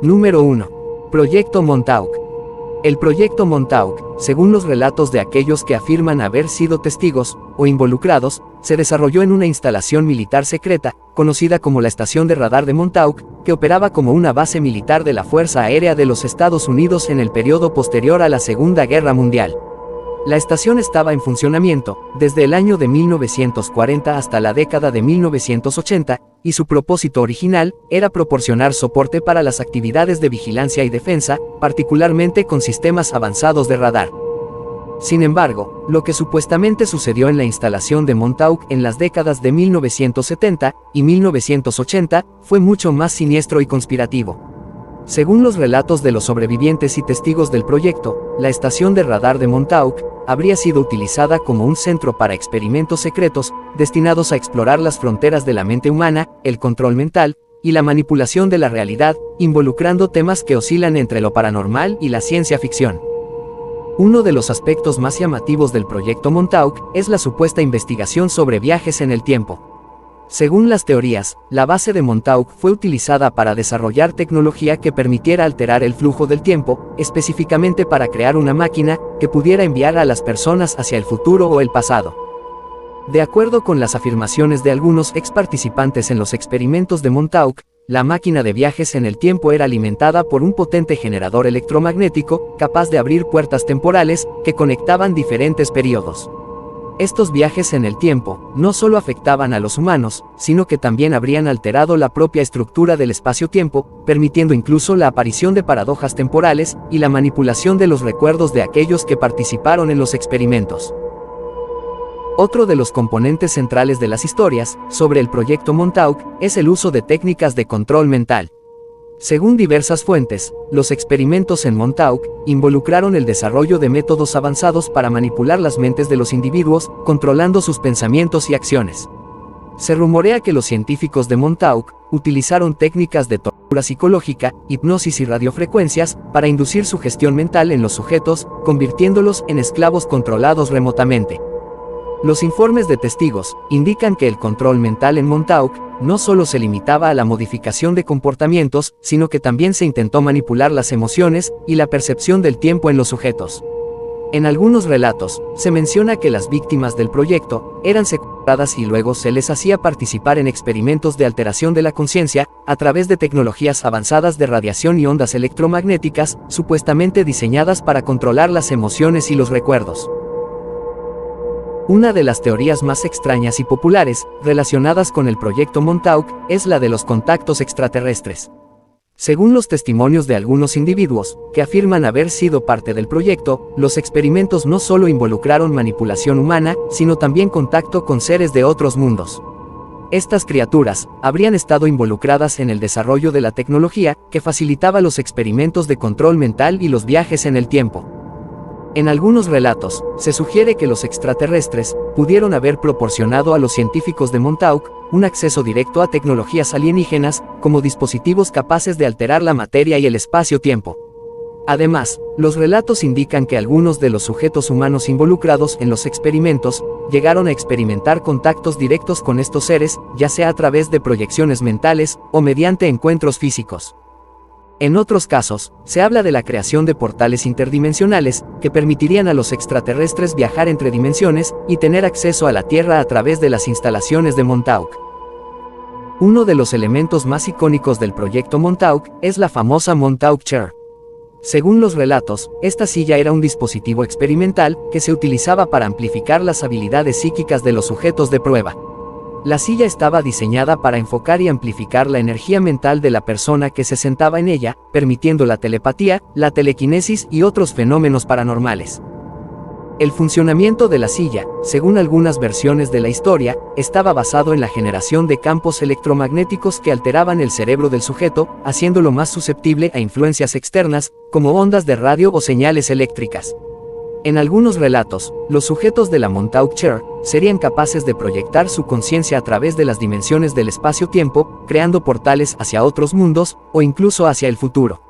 Número 1. Proyecto Montauk. El Proyecto Montauk, según los relatos de aquellos que afirman haber sido testigos o involucrados, se desarrolló en una instalación militar secreta, conocida como la Estación de Radar de Montauk, que operaba como una base militar de la Fuerza Aérea de los Estados Unidos en el periodo posterior a la Segunda Guerra Mundial. La estación estaba en funcionamiento desde el año de 1940 hasta la década de 1980, y su propósito original era proporcionar soporte para las actividades de vigilancia y defensa, particularmente con sistemas avanzados de radar. Sin embargo, lo que supuestamente sucedió en la instalación de Montauk en las décadas de 1970 y 1980 fue mucho más siniestro y conspirativo. Según los relatos de los sobrevivientes y testigos del proyecto, la estación de radar de Montauk habría sido utilizada como un centro para experimentos secretos destinados a explorar las fronteras de la mente humana, el control mental y la manipulación de la realidad, involucrando temas que oscilan entre lo paranormal y la ciencia ficción. Uno de los aspectos más llamativos del proyecto Montauk es la supuesta investigación sobre viajes en el tiempo. Según las teorías, la base de Montauk fue utilizada para desarrollar tecnología que permitiera alterar el flujo del tiempo, específicamente para crear una máquina que pudiera enviar a las personas hacia el futuro o el pasado. De acuerdo con las afirmaciones de algunos ex participantes en los experimentos de Montauk, la máquina de viajes en el tiempo era alimentada por un potente generador electromagnético, capaz de abrir puertas temporales que conectaban diferentes periodos. Estos viajes en el tiempo no solo afectaban a los humanos, sino que también habrían alterado la propia estructura del espacio-tiempo, permitiendo incluso la aparición de paradojas temporales y la manipulación de los recuerdos de aquellos que participaron en los experimentos. Otro de los componentes centrales de las historias sobre el proyecto Montauk es el uso de técnicas de control mental. Según diversas fuentes, los experimentos en Montauk involucraron el desarrollo de métodos avanzados para manipular las mentes de los individuos, controlando sus pensamientos y acciones. Se rumorea que los científicos de Montauk utilizaron técnicas de tortura psicológica, hipnosis y radiofrecuencias para inducir sugestión mental en los sujetos, convirtiéndolos en esclavos controlados remotamente. Los informes de testigos indican que el control mental en Montauk no solo se limitaba a la modificación de comportamientos, sino que también se intentó manipular las emociones y la percepción del tiempo en los sujetos. En algunos relatos, se menciona que las víctimas del proyecto eran secuestradas y luego se les hacía participar en experimentos de alteración de la conciencia a través de tecnologías avanzadas de radiación y ondas electromagnéticas, supuestamente diseñadas para controlar las emociones y los recuerdos. Una de las teorías más extrañas y populares, relacionadas con el proyecto Montauk, es la de los contactos extraterrestres. Según los testimonios de algunos individuos, que afirman haber sido parte del proyecto, los experimentos no solo involucraron manipulación humana, sino también contacto con seres de otros mundos. Estas criaturas habrían estado involucradas en el desarrollo de la tecnología que facilitaba los experimentos de control mental y los viajes en el tiempo. En algunos relatos, se sugiere que los extraterrestres pudieron haber proporcionado a los científicos de Montauk un acceso directo a tecnologías alienígenas, como dispositivos capaces de alterar la materia y el espacio-tiempo. Además, los relatos indican que algunos de los sujetos humanos involucrados en los experimentos llegaron a experimentar contactos directos con estos seres, ya sea a través de proyecciones mentales o mediante encuentros físicos. En otros casos, se habla de la creación de portales interdimensionales que permitirían a los extraterrestres viajar entre dimensiones y tener acceso a la Tierra a través de las instalaciones de Montauk. Uno de los elementos más icónicos del proyecto Montauk es la famosa Montauk Chair. Según los relatos, esta silla era un dispositivo experimental que se utilizaba para amplificar las habilidades psíquicas de los sujetos de prueba. La silla estaba diseñada para enfocar y amplificar la energía mental de la persona que se sentaba en ella, permitiendo la telepatía, la telequinesis y otros fenómenos paranormales. El funcionamiento de la silla, según algunas versiones de la historia, estaba basado en la generación de campos electromagnéticos que alteraban el cerebro del sujeto, haciéndolo más susceptible a influencias externas, como ondas de radio o señales eléctricas. En algunos relatos, los sujetos de la Montauk Chair serían capaces de proyectar su conciencia a través de las dimensiones del espacio-tiempo, creando portales hacia otros mundos, o incluso hacia el futuro.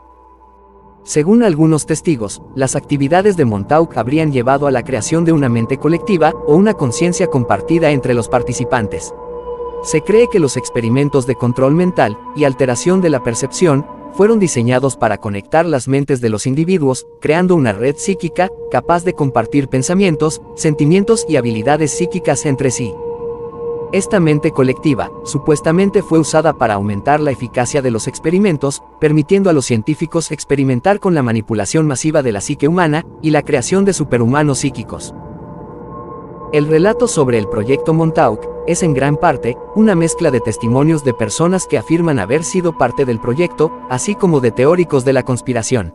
Según algunos testigos, las actividades de Montauk habrían llevado a la creación de una mente colectiva o una conciencia compartida entre los participantes. Se cree que los experimentos de control mental y alteración de la percepción fueron diseñados para conectar las mentes de los individuos, creando una red psíquica, capaz de compartir pensamientos, sentimientos y habilidades psíquicas entre sí. Esta mente colectiva, supuestamente fue usada para aumentar la eficacia de los experimentos, permitiendo a los científicos experimentar con la manipulación masiva de la psique humana y la creación de superhumanos psíquicos. El relato sobre el proyecto Montauk es en gran parte una mezcla de testimonios de personas que afirman haber sido parte del proyecto, así como de teóricos de la conspiración.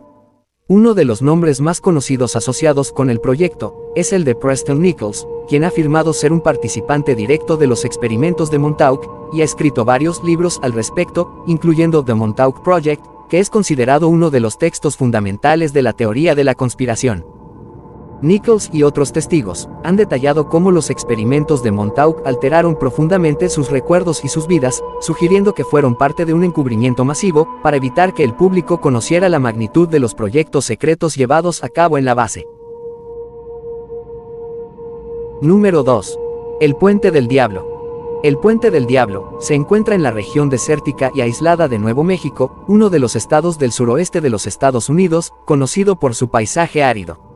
Uno de los nombres más conocidos asociados con el proyecto es el de Preston Nichols, quien ha afirmado ser un participante directo de los experimentos de Montauk y ha escrito varios libros al respecto, incluyendo The Montauk Project, que es considerado uno de los textos fundamentales de la teoría de la conspiración. Nichols y otros testigos han detallado cómo los experimentos de Montauk alteraron profundamente sus recuerdos y sus vidas, sugiriendo que fueron parte de un encubrimiento masivo para evitar que el público conociera la magnitud de los proyectos secretos llevados a cabo en la base. Número 2. El Puente del Diablo. El Puente del Diablo se encuentra en la región desértica y aislada de Nuevo México, uno de los estados del suroeste de los Estados Unidos, conocido por su paisaje árido.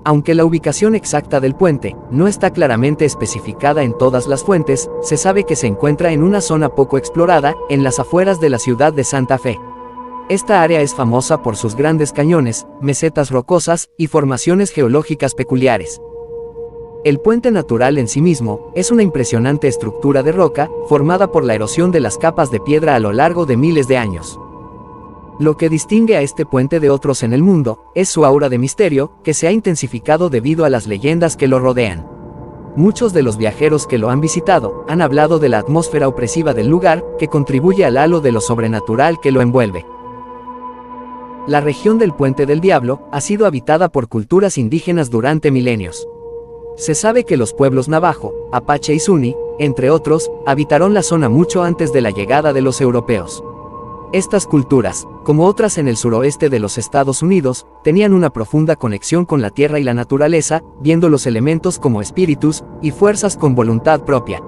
Aunque la ubicación exacta del puente no está claramente especificada en todas las fuentes, se sabe que se encuentra en una zona poco explorada, en las afueras de la ciudad de Santa Fe. Esta área es famosa por sus grandes cañones, mesetas rocosas y formaciones geológicas peculiares. El puente natural en sí mismo es una impresionante estructura de roca, formada por la erosión de las capas de piedra a lo largo de miles de años. Lo que distingue a este puente de otros en el mundo es su aura de misterio, que se ha intensificado debido a las leyendas que lo rodean. Muchos de los viajeros que lo han visitado han hablado de la atmósfera opresiva del lugar, que contribuye al halo de lo sobrenatural que lo envuelve. La región del Puente del Diablo ha sido habitada por culturas indígenas durante milenios. Se sabe que los pueblos navajo, apache y zuni, entre otros, habitaron la zona mucho antes de la llegada de los europeos. Estas culturas, como otras en el suroeste de los Estados Unidos, tenían una profunda conexión con la tierra y la naturaleza, viendo los elementos como espíritus y fuerzas con voluntad propia.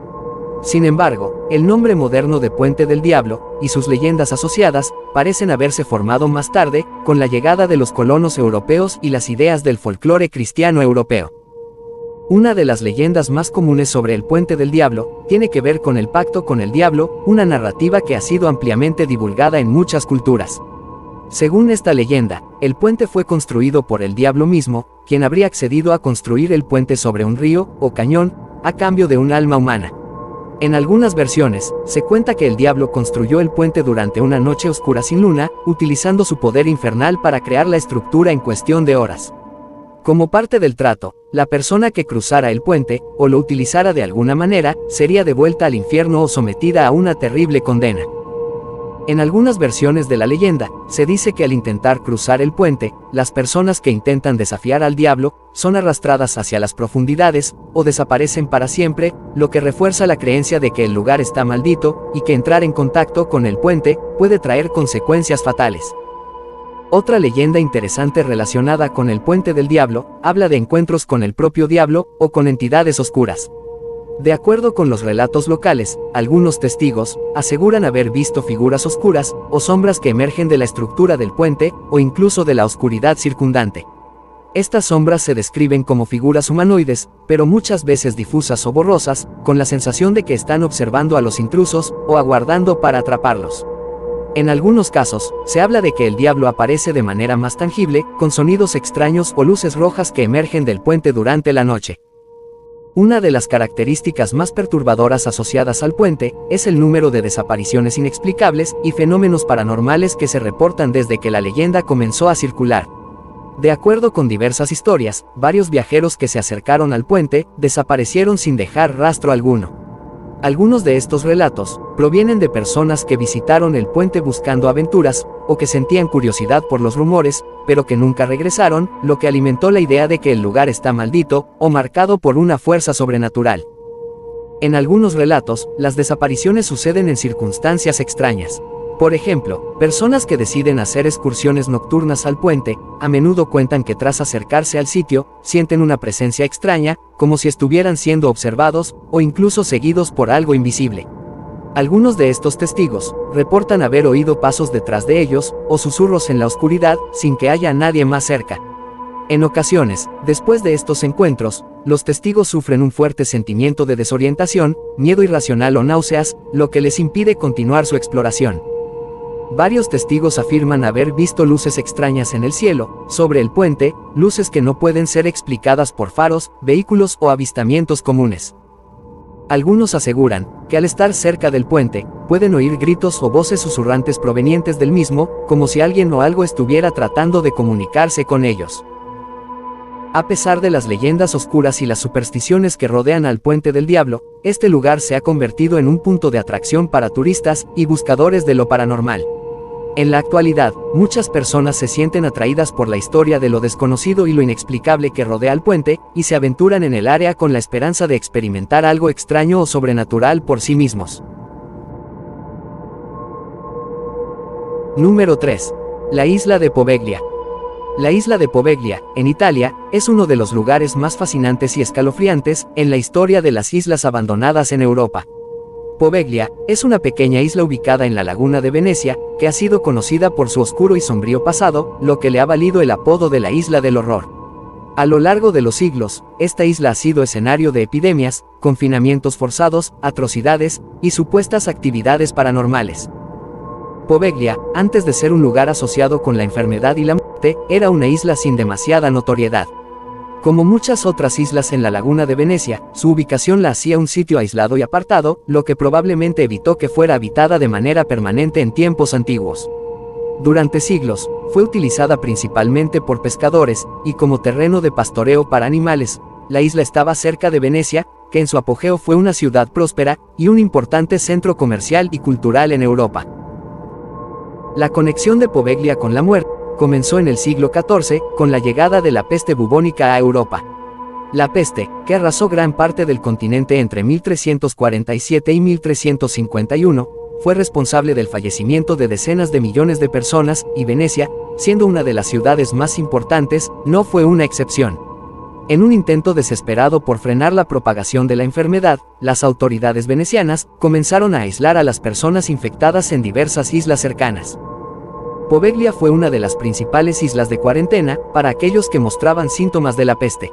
Sin embargo, el nombre moderno de Puente del Diablo y sus leyendas asociadas parecen haberse formado más tarde, con la llegada de los colonos europeos y las ideas del folclore cristiano europeo. Una de las leyendas más comunes sobre el Puente del Diablo tiene que ver con el pacto con el diablo, una narrativa que ha sido ampliamente divulgada en muchas culturas. Según esta leyenda, el puente fue construido por el diablo mismo, quien habría accedido a construir el puente sobre un río o cañón, a cambio de un alma humana. En algunas versiones, se cuenta que el diablo construyó el puente durante una noche oscura sin luna, utilizando su poder infernal para crear la estructura en cuestión de horas. Como parte del trato, la persona que cruzara el puente, o lo utilizara de alguna manera, sería devuelta al infierno o sometida a una terrible condena. En algunas versiones de la leyenda, se dice que al intentar cruzar el puente, las personas que intentan desafiar al diablo, son arrastradas hacia las profundidades, o desaparecen para siempre, lo que refuerza la creencia de que el lugar está maldito, y que entrar en contacto con el puente, puede traer consecuencias fatales. Otra leyenda interesante relacionada con el Puente del Diablo, habla de encuentros con el propio diablo, o con entidades oscuras. De acuerdo con los relatos locales, algunos testigos aseguran haber visto figuras oscuras, o sombras que emergen de la estructura del puente, o incluso de la oscuridad circundante. Estas sombras se describen como figuras humanoides, pero muchas veces difusas o borrosas, con la sensación de que están observando a los intrusos, o aguardando para atraparlos. En algunos casos, se habla de que el diablo aparece de manera más tangible, con sonidos extraños o luces rojas que emergen del puente durante la noche. Una de las características más perturbadoras asociadas al puente es el número de desapariciones inexplicables y fenómenos paranormales que se reportan desde que la leyenda comenzó a circular. De acuerdo con diversas historias, varios viajeros que se acercaron al puente desaparecieron sin dejar rastro alguno. Algunos de estos relatos provienen de personas que visitaron el puente buscando aventuras, o que sentían curiosidad por los rumores, pero que nunca regresaron, lo que alimentó la idea de que el lugar está maldito, o marcado por una fuerza sobrenatural. En algunos relatos, las desapariciones suceden en circunstancias extrañas. Por ejemplo, personas que deciden hacer excursiones nocturnas al puente, a menudo cuentan que tras acercarse al sitio, sienten una presencia extraña, como si estuvieran siendo observados, o incluso seguidos por algo invisible. Algunos de estos testigos reportan haber oído pasos detrás de ellos, o susurros en la oscuridad, sin que haya nadie más cerca. En ocasiones, después de estos encuentros, los testigos sufren un fuerte sentimiento de desorientación, miedo irracional o náuseas, lo que les impide continuar su exploración. Varios testigos afirman haber visto luces extrañas en el cielo, sobre el puente, luces que no pueden ser explicadas por faros, vehículos o avistamientos comunes. Algunos aseguran que al estar cerca del puente, pueden oír gritos o voces susurrantes provenientes del mismo, como si alguien o algo estuviera tratando de comunicarse con ellos. A pesar de las leyendas oscuras y las supersticiones que rodean al Puente del Diablo, este lugar se ha convertido en un punto de atracción para turistas y buscadores de lo paranormal. En la actualidad, muchas personas se sienten atraídas por la historia de lo desconocido y lo inexplicable que rodea al puente, y se aventuran en el área con la esperanza de experimentar algo extraño o sobrenatural por sí mismos. Número 3. La isla de Poveglia. La isla de Poveglia, en Italia, es uno de los lugares más fascinantes y escalofriantes en la historia de las islas abandonadas en Europa. Poveglia es una pequeña isla ubicada en la laguna de Venecia, que ha sido conocida por su oscuro y sombrío pasado, lo que le ha valido el apodo de la Isla del Horror. A lo largo de los siglos, esta isla ha sido escenario de epidemias, confinamientos forzados, atrocidades y supuestas actividades paranormales. Poveglia, antes de ser un lugar asociado con la enfermedad y la muerte, era una isla sin demasiada notoriedad. Como muchas otras islas en la laguna de Venecia, su ubicación la hacía un sitio aislado y apartado, lo que probablemente evitó que fuera habitada de manera permanente en tiempos antiguos. Durante siglos, fue utilizada principalmente por pescadores, y como terreno de pastoreo para animales. La isla estaba cerca de Venecia, que en su apogeo fue una ciudad próspera, y un importante centro comercial y cultural en Europa. La conexión de Poveglia con la muerte comenzó en el siglo XIV, con la llegada de la peste bubónica a Europa. La peste, que arrasó gran parte del continente entre 1347 y 1351, fue responsable del fallecimiento de decenas de millones de personas, y Venecia, siendo una de las ciudades más importantes, no fue una excepción. En un intento desesperado por frenar la propagación de la enfermedad, las autoridades venecianas comenzaron a aislar a las personas infectadas en diversas islas cercanas. Poveglia fue una de las principales islas de cuarentena para aquellos que mostraban síntomas de la peste.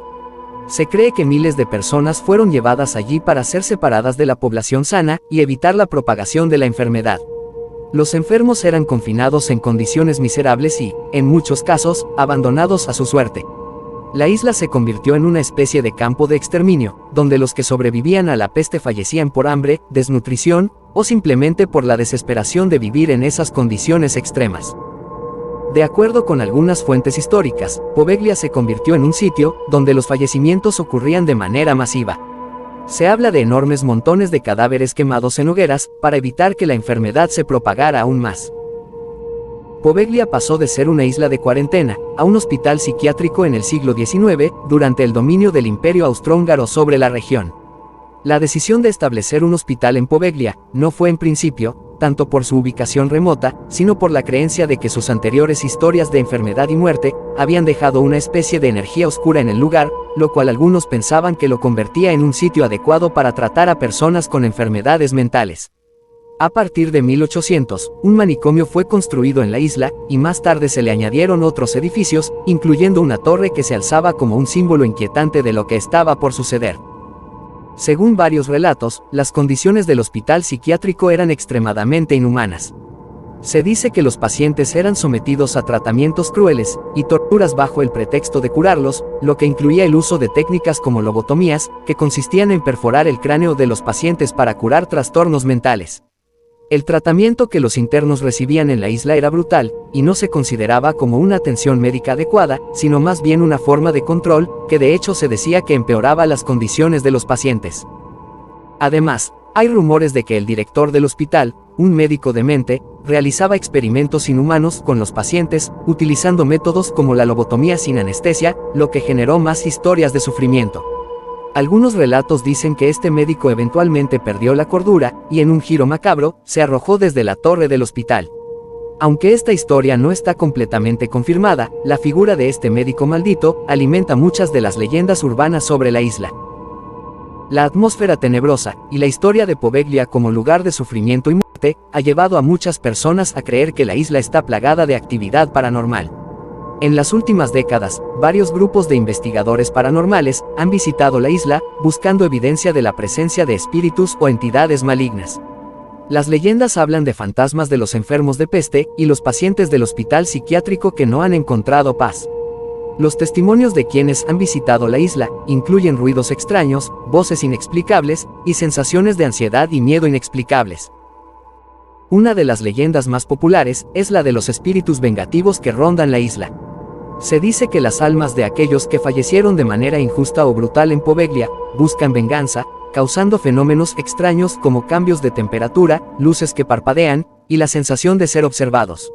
Se cree que miles de personas fueron llevadas allí para ser separadas de la población sana y evitar la propagación de la enfermedad. Los enfermos eran confinados en condiciones miserables y, en muchos casos, abandonados a su suerte. La isla se convirtió en una especie de campo de exterminio, donde los que sobrevivían a la peste fallecían por hambre, desnutrición, o simplemente por la desesperación de vivir en esas condiciones extremas. De acuerdo con algunas fuentes históricas, Poveglia se convirtió en un sitio donde los fallecimientos ocurrían de manera masiva. Se habla de enormes montones de cadáveres quemados en hogueras, para evitar que la enfermedad se propagara aún más. Poveglia pasó de ser una isla de cuarentena a un hospital psiquiátrico en el siglo XIX, durante el dominio del Imperio Austrohúngaro sobre la región. La decisión de establecer un hospital en Poveglia no fue en principio tanto por su ubicación remota, sino por la creencia de que sus anteriores historias de enfermedad y muerte habían dejado una especie de energía oscura en el lugar, lo cual algunos pensaban que lo convertía en un sitio adecuado para tratar a personas con enfermedades mentales. A partir de 1800, un manicomio fue construido en la isla, y más tarde se le añadieron otros edificios, incluyendo una torre que se alzaba como un símbolo inquietante de lo que estaba por suceder. Según varios relatos, las condiciones del hospital psiquiátrico eran extremadamente inhumanas. Se dice que los pacientes eran sometidos a tratamientos crueles y torturas bajo el pretexto de curarlos, lo que incluía el uso de técnicas como lobotomías, que consistían en perforar el cráneo de los pacientes para curar trastornos mentales. El tratamiento que los internos recibían en la isla era brutal, y no se consideraba como una atención médica adecuada, sino más bien una forma de control, que de hecho se decía que empeoraba las condiciones de los pacientes. Además, hay rumores de que el director del hospital, un médico demente, realizaba experimentos inhumanos con los pacientes, utilizando métodos como la lobotomía sin anestesia, lo que generó más historias de sufrimiento. Algunos relatos dicen que este médico eventualmente perdió la cordura, y en un giro macabro, se arrojó desde la torre del hospital. Aunque esta historia no está completamente confirmada, la figura de este médico maldito alimenta muchas de las leyendas urbanas sobre la isla. La atmósfera tenebrosa, y la historia de Poveglia como lugar de sufrimiento y muerte, ha llevado a muchas personas a creer que la isla está plagada de actividad paranormal. En las últimas décadas, varios grupos de investigadores paranormales han visitado la isla, buscando evidencia de la presencia de espíritus o entidades malignas. Las leyendas hablan de fantasmas de los enfermos de peste y los pacientes del hospital psiquiátrico que no han encontrado paz. Los testimonios de quienes han visitado la isla incluyen ruidos extraños, voces inexplicables y sensaciones de ansiedad y miedo inexplicables. Una de las leyendas más populares es la de los espíritus vengativos que rondan la isla. Se dice que las almas de aquellos que fallecieron de manera injusta o brutal en Poveglia buscan venganza, causando fenómenos extraños como cambios de temperatura, luces que parpadean y la sensación de ser observados.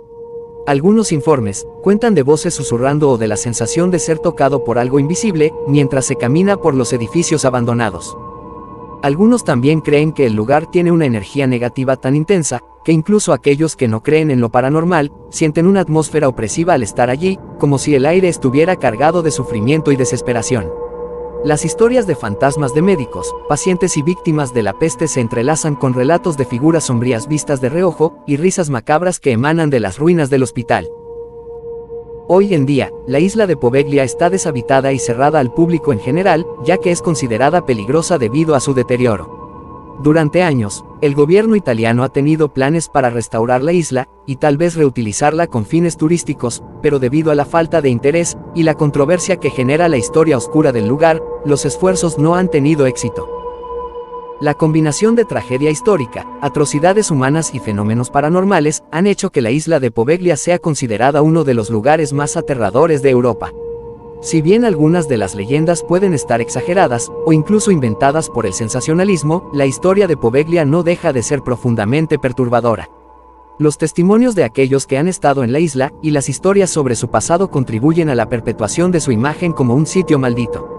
Algunos informes cuentan de voces susurrando o de la sensación de ser tocado por algo invisible mientras se camina por los edificios abandonados. Algunos también creen que el lugar tiene una energía negativa tan intensa que incluso aquellos que no creen en lo paranormal sienten una atmósfera opresiva al estar allí, como si el aire estuviera cargado de sufrimiento y desesperación. Las historias de fantasmas de médicos, pacientes y víctimas de la peste se entrelazan con relatos de figuras sombrías vistas de reojo y risas macabras que emanan de las ruinas del hospital. Hoy en día, la isla de Poveglia está deshabitada y cerrada al público en general, ya que es considerada peligrosa debido a su deterioro. Durante años, el gobierno italiano ha tenido planes para restaurar la isla y tal vez reutilizarla con fines turísticos, pero debido a la falta de interés y la controversia que genera la historia oscura del lugar, los esfuerzos no han tenido éxito. La combinación de tragedia histórica, atrocidades humanas y fenómenos paranormales han hecho que la isla de Poveglia sea considerada uno de los lugares más aterradores de Europa. Si bien algunas de las leyendas pueden estar exageradas o incluso inventadas por el sensacionalismo, la historia de Poveglia no deja de ser profundamente perturbadora. Los testimonios de aquellos que han estado en la isla y las historias sobre su pasado contribuyen a la perpetuación de su imagen como un sitio maldito.